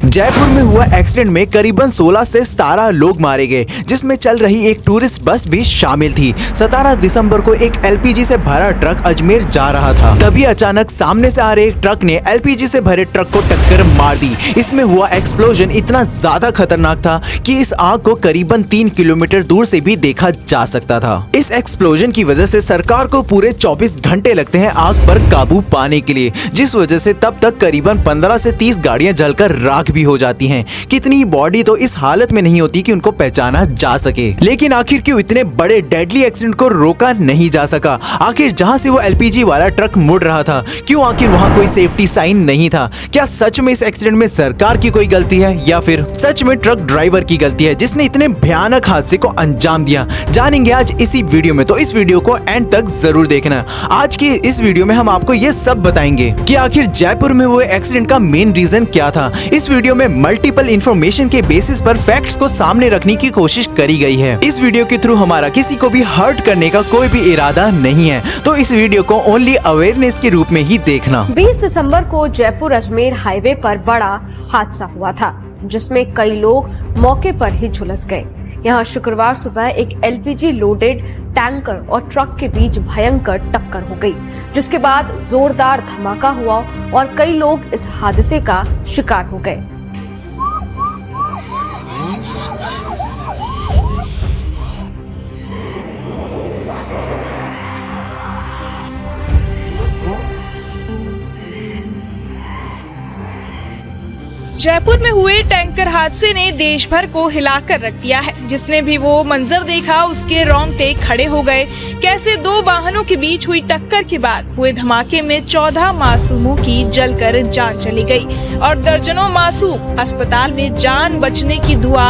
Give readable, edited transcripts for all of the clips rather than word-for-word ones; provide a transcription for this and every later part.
जयपुर में हुआ एक्सीडेंट में करीबन 16 से 17 लोग मारे गए, जिसमें चल रही एक टूरिस्ट बस भी शामिल थी। 17 दिसंबर को एक एलपीजी से भरा ट्रक अजमेर जा रहा था। तभी अचानक सामने से आ रहे एक ट्रक ने एलपीजी से भरे ट्रक को टक्कर मार दी। इसमें हुआ एक्सप्लोजन इतना ज्यादा खतरनाक था कि इस आग को करीबन 3 किलोमीटर दूर से भी देखा जा सकता था। इस एक्सप्लोजन की वजह से सरकार को पूरे 24 घंटे लगते हैं आग पर काबू पाने के लिए, जिस वजह से तब तक करीबन 15 से 30 गाड़ियां जलकर राख भी हो जाती हैं। कितनी बॉडी तो इस हालत में नहीं होती कि उनको पहचाना जा सके। लेकिन आखिर क्यों इतने बड़े डेडली एक्सीडेंट को रोका नहीं जा सका? आखिर जहां से वो एलपीजी वाला ट्रक मुड़ रहा था, क्यों आखिर वहां कोई सेफ्टी साइन नहीं था? क्या सच में इस एक्सीडेंट में सरकार की कोई गलती है या फिर सच में ट्रक ड्राइवर की गलती है जिसने इतने भयानक हादसे को अंजाम दिया? जानेंगे आज इसी वीडियो में, तो इस वीडियो को एंड तक जरूर देखना। आज की इस वीडियो में हम आपको ये सब बताएंगे कि आखिर जयपुर में हुए एक्सीडेंट का मेन रीजन क्या था। इस वीडियो में मल्टीपल इंफॉर्मेशन के बेसिस पर फैक्ट्स को सामने रखने की कोशिश करी गई है। इस वीडियो के थ्रू हमारा किसी को भी हर्ट करने का कोई भी इरादा नहीं है, तो इस वीडियो को ओनली अवेयरनेस के रूप में ही देखना। 20 दिसंबर को जयपुर अजमेर हाईवे पर बड़ा हादसा हुआ था, जिसमें कई लोग मौके पर ही झुलस गए। यहाँ शुक्रवार सुबह एक एलपीजी लोडेड टैंकर और ट्रक के बीच भयंकर टक्कर हो गई, जिसके बाद जोरदार धमाका हुआ और कई लोग इस हादसे का शिकार हो गए। जयपुर में हुए टैंकर हादसे ने देश भर को हिलाकर रख दिया है। जिसने भी वो मंजर देखा उसके रोंगटे खड़े हो गए। कैसे दो वाहनों के बीच हुई टक्कर के बाद हुए धमाके में 14 मासूमों की जलकर जान चली गई और दर्जनों मासूम अस्पताल में जान बचने की दुआ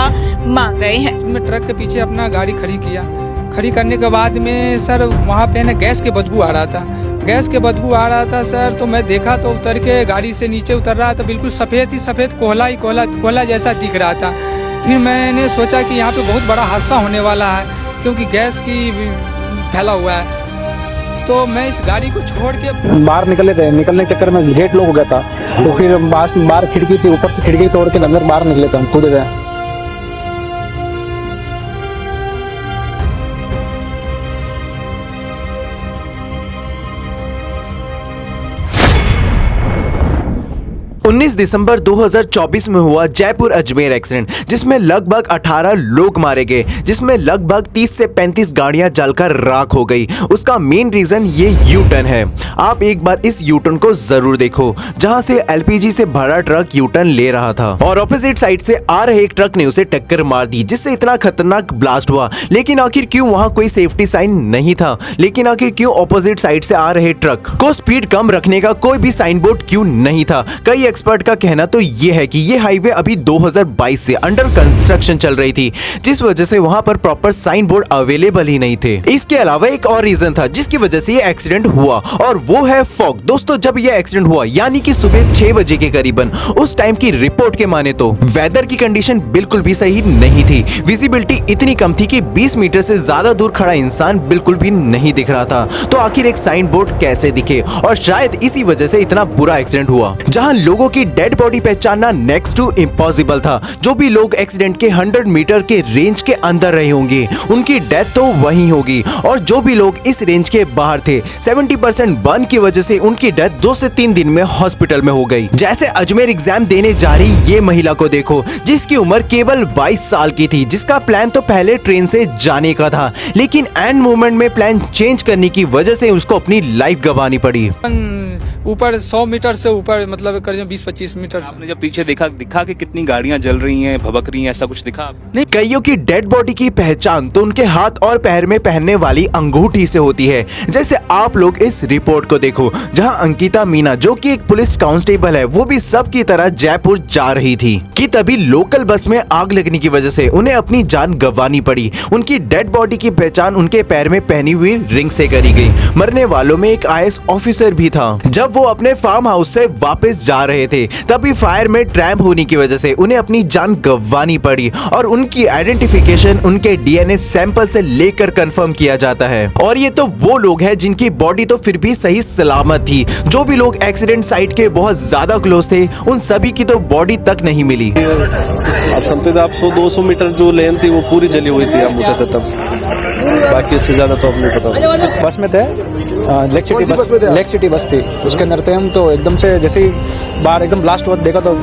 मांग रहे हैं। मैं ट्रक के पीछे अपना गाड़ी खड़ी किया। खड़ी करने के बाद में सर वहाँ पे ना गैस के बदबू आ रहा था। गैस के बदबू आ रहा था सर, तो मैं देखा तो उतर के गाड़ी से नीचे उतर रहा था, बिल्कुल सफ़ेद ही सफ़ेद कोहला जैसा दिख रहा था। फिर मैंने सोचा कि यहाँ पे बहुत बड़ा हादसा होने वाला है, क्योंकि गैस की फैला हुआ है। तो मैं इस गाड़ी को छोड़ के बाहर निकले थे। निकलने के चक्कर में गेट लॉक हो गया था, तो फिर बाहर खिड़की थी, ऊपर से खिड़की तोड़ के अंदर बाहर निकले थे, हम कूदे थे। 19 दिसंबर 2024 में हुआ जयपुर अजमेर एक्सीडेंट, जिसमें लगभग 18 लोग मारे गए, जिसमें लगभग 30 से 35 गाड़ियां जलकर राख हो गई। उसका मेन रीजन ये यू टर्न है। आप एक बार इस यू टर्न को जरूर देखो, जहां से एलपीजी से भरा ट्रक यू टर्न ले रहा था और ऑपोजिट साइड से आ रहे एक ट्रक ने उसे टक्कर मार दी, जिससे इतना खतरनाक ब्लास्ट हुआ। लेकिन आखिर क्यों वहां कोई सेफ्टी साइन नहीं था? लेकिन आखिर क्यों ऑपोजिट साइड से आ रहे ट्रक को स्पीड कम रखने का कोई भी साइन बोर्ड क्यों नहीं था? कई एक्सपर्ट का कहना तो ये है कि ये हाईवे अभी 2022 से अंडर कंस्ट्रक्शन चल रही थी, जिस वजह से वहां पर प्रॉपर साइन बोर्ड अवेलेबल ही नहीं थे। इसके अलावा एक और रीजन था जिसकी वजह से ये एक्सीडेंट हुआ, और वो है फॉग। दोस्तों, जब ये एक्सीडेंट हुआ यानी कि सुबह 6 बजे के करीबन, उस टाइम की रिपोर्ट के माने तो वेदर की कंडीशन बिल्कुल भी सही नहीं थी। विजिबिलिटी इतनी कम थी कि 20 मीटर से ज्यादा दूर खड़ा इंसान बिल्कुल भी नहीं दिख रहा था। तो आखिर एक साइन बोर्ड कैसे दिखे? और शायद इसी वजह से इतना बुरा एक्सीडेंट हुआ, जहां लोगों की डेड बॉडी पहचानना नेक्स्ट टू इम्पॉसिबल था। जो भी लोग एक्सीडेंट के 100 मीटर के रेंज के अंदर रहे होंगे, उनकी डेथ तो वहीं होगी, और जो भी लोग इस रेंज के बाहर थे, 70% बर्न की वजह से उनकी डेथ 2 से 3 दिन में हॉस्पिटल में हो गई। जैसे अजमेर एग्जाम देने जा रही ये महिला को देखो, जिसकी उम्र केवल 22 साल की थी, जिसका प्लान तो पहले ट्रेन से जाने का था, लेकिन एंड मोमेंट में प्लान चेंज करने की वजह से उसको अपनी लाइफ गंवानी पड़ी। ऊपर 100 मीटर से ऊपर, मतलब करीब 20-25 मीटर। आपने जब पीछे दिखा कि कितनी गाड़ियां जल रही हैं, भभक रही हैं, ऐसा कुछ दिखा? नहीं, कईयों की डेड बॉडी की पहचान तो उनके हाथ और पैर में पहनने वाली अंगूठी से होती है। जैसे आप लोग इस रिपोर्ट को देखो, जहां अंकिता मीना, जो कि एक पुलिस कांस्टेबल है, वो भी सब की तरह जयपुर जा रही थी कि तभी लोकल बस में आग लगने की वजह से उन्हें अपनी जान गंवानी पड़ी। उनकी डेड बॉडी की पहचान उनके पैर में पहनी हुई रिंग से करी गई। मरने वालों में एक IAS ऑफिसर भी था। जब वो अपने फार्म हाउस से वापस जा रहे थे, तभी फायर में ट्रैप होने की वजह से उन्हें अपनी जान गंवानी पड़ी और उनकी आइडेंटिफिकेशन उनके डीएनए सैंपल से लेकर कंफर्म किया जाता है। और ये तो वो लोग हैं जिनकी बॉडी तो फिर भी सही सलामत थी। जो भी लोग एक्सीडेंट साइट के बहुत ज्यादा क्लोज थे, उन सभी की तो बॉडी तक नहीं मिली। आप समझते थे, आप 100-200 मीटर जो लेन थी वो पूरी जली हुई थी, हम उठे थे तब। बाकी उससे ज्यादा तो अब नहीं पता। बस में थे, लेक सिटी बस थी, उसके अंदर थे हम। तो एकदम से जैसे ही बाहर एकदम ब्लास्ट हुआ देखा तो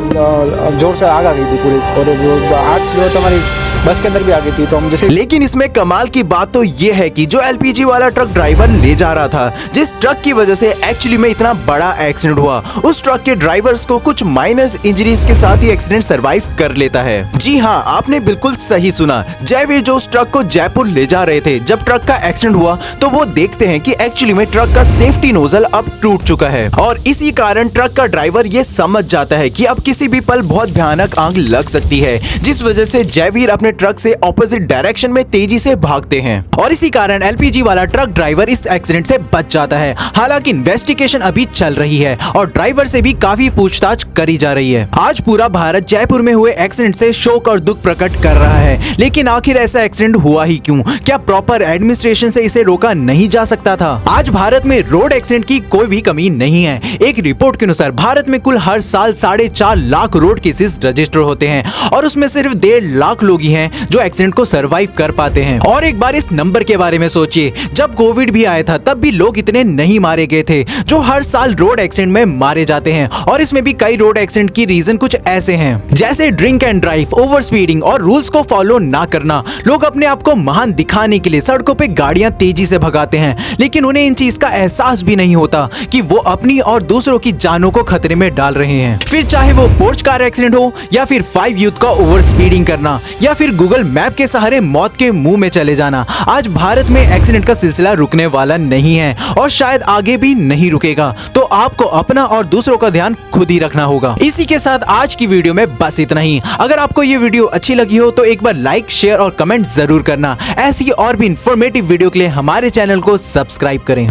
जोर से आग आ गई थी पूरी, और वो आग जो तो हमारी बस के अंदर भी आ गई थी। तो हम जैसे लेकिन इसमें कमाल की बात तो ये है कि जो एलपीजी वाला ट्रक ड्राइवर ले जा रहा था, जिस ट्रक की वजह से एक्चुअली में इतना बड़ा एक्सीडेंट हुआ, उस ट्रक के ड्राइवर्स को कुछ माइनर इंजरीज के साथ ही एक्सीडेंट सरवाइव कर लेता है। जी हाँ, आपने बिल्कुल सही सुना। जयवीर जो उस ट्रक को जयपुर ले जा रहे थे, जब ट्रक का एक्सीडेंट हुआ तो वो देखते हैं कि एक्चुअली में ट्रक का सेफ्टी नोजल अब टूट चुका है, और इसी कारण ट्रक का ड्राइवर ये समझ जाता है कि अब किसी भी पल बहुत भयानक आग लग सकती है, जिस वजह से जयवीर अपने ट्रक से ऑपोजिट डायरेक्शन में तेजी से भागते हैं, और इसी कारण एलपीजी वाला ट्रक ड्राइवर इस एक्सीडेंट से बच जाता है। हालांकि इन्वेस्टिगेशन अभी चल रही है और ड्राइवर से भी काफी पूछताछ करी जा रही है। आज पूरा भारत जयपुर में हुए एक्सीडेंट से शोक और दुख प्रकट कर रहा है, लेकिन आखिर ऐसा एक्सीडेंट हुआ ही क्यों? क्या प्रॉपर एडमिनिस्ट्रेशन से इसे रोका नहीं जा सकता था? आज भारत में रोड एक्सीडेंट की कोई भी कमी नहीं है। एक रिपोर्ट के अनुसार भारत में कुल हर साल 4.5 लाख रोड केसेस रजिस्टर होते हैं, और उसमें सिर्फ 1.5 लाख लोग ही हैं जो एक्सीडेंट को सरवाइव कर पाते हैं। और एक बार इस नंबर के बारे में सोचिए, जब कोविड भी आया था तब भी लोग इतने नहीं मारे गए थे जो हर साल रोड एक्सीडेंट में मारे जाते हैं। और इसमें भी कई रोड एक्सीडेंट की रीजन कुछ ऐसे हैं, जैसे drink and drive, over speeding और रूल्स को फॉलो ना करना। लोग अपने आप को महान दिखाने के लिए सड़कों पे गाड़ियां तेजी से भगाते हैं, लेकिन उन्हें इन चीज का एहसास भी नहीं होता कि वो अपनी और दूसरों की जानों को खतरे में डाल रहे हैं। फिर चाहे वो पोर्च कार एक्सीडेंट हो, या फिर 5 यूथ का ओवर स्पीडिंग करना, या फिर गूगल मैप के सहारे मौत के मुंह में चले जाना, आज भारत में एक्सीडेंट का सिलसिला रुकने वाला नहीं है और शायद आगे भी नहीं रुकेगा। तो आपको अपना और दूसरों का ध्यान खुद ही रखना होगा। इसी के साथ आज की वीडियो में बस इतना ही। अगर आपको ये वीडियो अच्छी लगी हो तो एक बार लाइक, शेयर और कमेंट जरूर करना। ऐसी और भी इंफॉर्मेटिव वीडियो के लिए हमारे चैनल को सब्सक्राइब करें।